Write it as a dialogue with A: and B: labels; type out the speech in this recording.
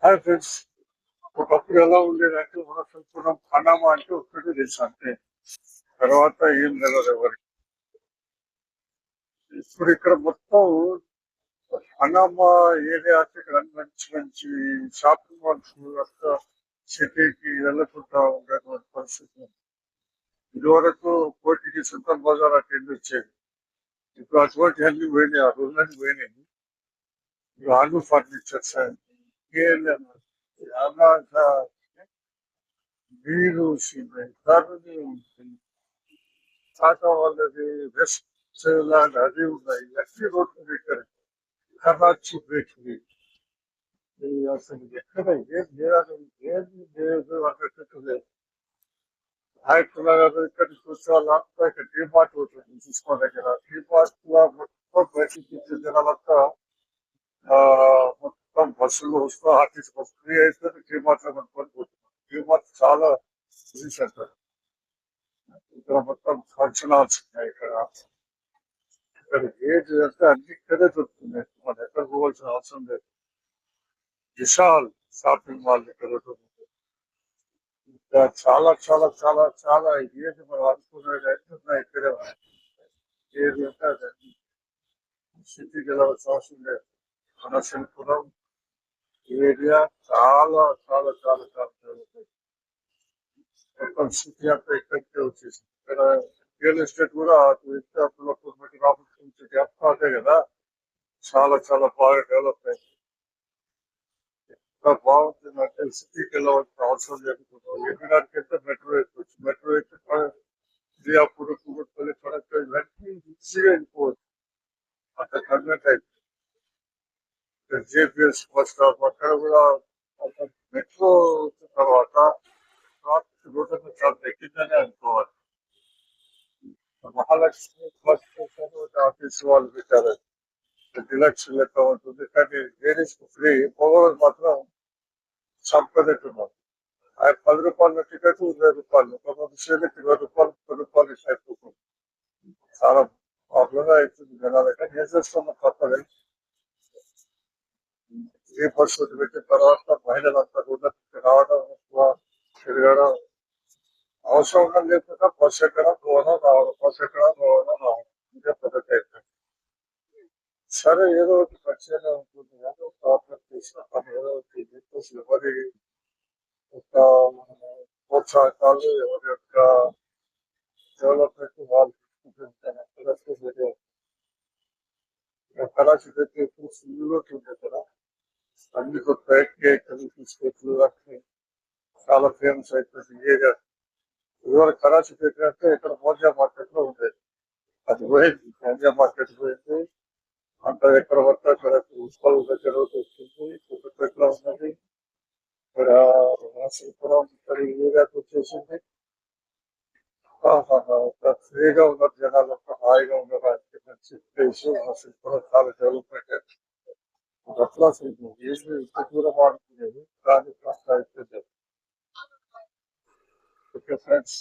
A: Hi friends. ఒకప్పుడు ఎలా ఉండేదంటే మనం సంపూర్ణం పనామా అంటే ఒక్కటే తెలుసు అంతే. తర్వాత ఏం తెలియదు ఎవరికి. ఇప్పుడు ఇక్కడ మొత్తం పనామా ఏరియా అంటే ఇక్కడ అన్ని మంచి మంచి షాపింగ్ మాల్స్ అంతా సిటీకి వెళ్ళకుండా ఉండేటువంటి పరిస్థితి. ఇదివరకు కోటికి సెంట్రల్ బజార్ అటు వెళ్ళి వచ్చేది. ఇప్పుడు అటువంటి అన్ని పోయినాయి, ఆ రోజులన్నీ పోయినాయి. ఇప్పుడు ఆలు ఫర్నిచర్స్ వీరు ధరని టాటా వాళ్ళది వెస్ట్ ల్యాండ్ అది ఉన్నాయి, అన్ని రోడ్లు పెట్టారు. కరాచీ బేకరీ అసలు ఎక్కడ ఏం చేయాలి, ఏది లేదు అన్నట్టు లేదు. హైదరాబాద్ ఇక్కడ చూసే వాళ్ళంతా ఇక్కడ డిమార్ట్ ఉంటుంది చూసుకో దగ్గర. డిమార్ట్ లో మొత్తం బయటికి ఇచ్చే జనాలంతా ఆ, మొత్తం బస్సులు వస్తూ ఆర్టీసీ బస్సు ఫ్రీ అయితే డిమార్ట్ లో కొనుక్కొని పోతున్నారు. డిమార్ట్ చాలా బిజీ సెంటర్. ఇక్కడ మొత్తం ఫంక్షన్ హాల్స్ ఉన్నాయి. ఇక్కడ ఏది అంటే అన్ని ఇక్కడే దొరుకుతున్నాయి, మనం ఎక్కడ పోవాల్సిన అవసరం లేదు. విశాల్ షాపింగ్ మాల్ ఇక్కడ ఉంటుంది. ఇంకా చాలా చాలా చాలా చాలా ఏది మనం అనుకునేది అన్ని ఉన్నాయి ఇక్కడే ఉన్నాయి. ఏది అంటే అది సిటీకి వెళ్ళాల్సిన అవసరం లేదు. అనశంపురం ఏరియా చాలా చాలా చాలా చాలా డెవలప్. మొత్తం సిటీ అంతా ఇక్కడికే వచ్చేసింది. ఇక్కడ రియల్ ఎస్టేట్ కూడా అటు ఇస్తే అప్పుడు రాబోతుంది అంతే కదా. చాలా చాలా బాగా డెవలప్ అయింది. ఇంకా బాగుంటుందంటే సిటీకి వెళ్ళవలసిన అవసరం లేకుండా ఎక్కడానికి అయితే మెట్రో ఎక్కొచ్చు. మెట్రో ఎక్కి మియాపూర్, కూకట్పల్లి, కడప ఇవన్నీ ఈజీగా వెళ్ళిపోవచ్చు. అంత కన్వెంట్ అయిపోయింది. జేపీఎస్ బస్ స్టాప్ అక్కడ కూడా మెట్రో వచ్చిన తర్వాత ట్రాఫిక్ రోడ్డు చాలా తగ్గిందని అనుకోవాలి. మహాలక్ష్మి బస్ స్టేషన్ ఆఫీస్ వాళ్ళు పెట్టారు, డిలక్స్ లెక్క ఉంటుంది. కానీ లేడీస్ కు ఫ్రీ, మగవాళ్ళు మాత్రం సంపదట్టున్నారు. ఆ రూపాయల టికెట్ రూపాయలు, కొంతమంది స్త్రీలకు 20 రూపాయలు, 30 రూపాయలు ఇట్లా అయిపోతుంది. చాలా ప్రాబ్లం అవుతుంది జనాలకి. కానీ ఏం చేస్తున్నా తప్పదు. ఏ పరిస్థితి పెట్టిన తర్వాత మహిళలంతా రోడ్లకి రావడం, తిరగడం అవసరం లేకుండా బస్సు ఎక్కడం, పోవడం, రావడం, బస్సు ఎక్కడం, పోవడం, రావడం, ఇదే పద్ధతి అయిపోయింది. సరే ఏదో ఒకటి ఖచ్చితంగా ఉంటుంది కానీ ప్రాబ్లం చేసిన పని ఏదో ఒకటి చెప్పేసి ఎవరి యొక్క ప్రోత్సాహకాలు, ఎవరి యొక్క డెవలప్మెంట్ వాళ్ళు తీసుకుంటుంటే కళాశాల పెట్టి ఎప్పుడు ఫుల్గా ఉంటుంది కదా. అన్ని కొత్త కేకులు, బిస్కెట్లు అన్ని చాలా ఫేమస్ అయిపోయింది ఏరియా. ఇదివరకు కరాచీ పెట్టినట్టే ఇక్కడ మోజా మార్కెట్ లో ఉండేది, అది పోయింది. మోజా మార్కెట్ పోయింది. అంత ఎక్కడ పడితే అక్కడ ఉత్పల్ దగ్గర వచ్చింది, కుక్కపేటలో ఉన్నది. ఇక్కడ రాశీపురం ఇక్కడ ఈ ఏరియాకి వచ్చేసింది. ఫ్రీగా ఉన్నారు జనాలు, హాయిగా ఉండడానికి మంచి ప్లేస్. రాశీపురం చాలా డెవలప్మెంట్. అట్లా అసలు ఏమి ఇంత దూరం ఆడుకునేది కానీ కాస్త అయిపోయింది. Okay friends.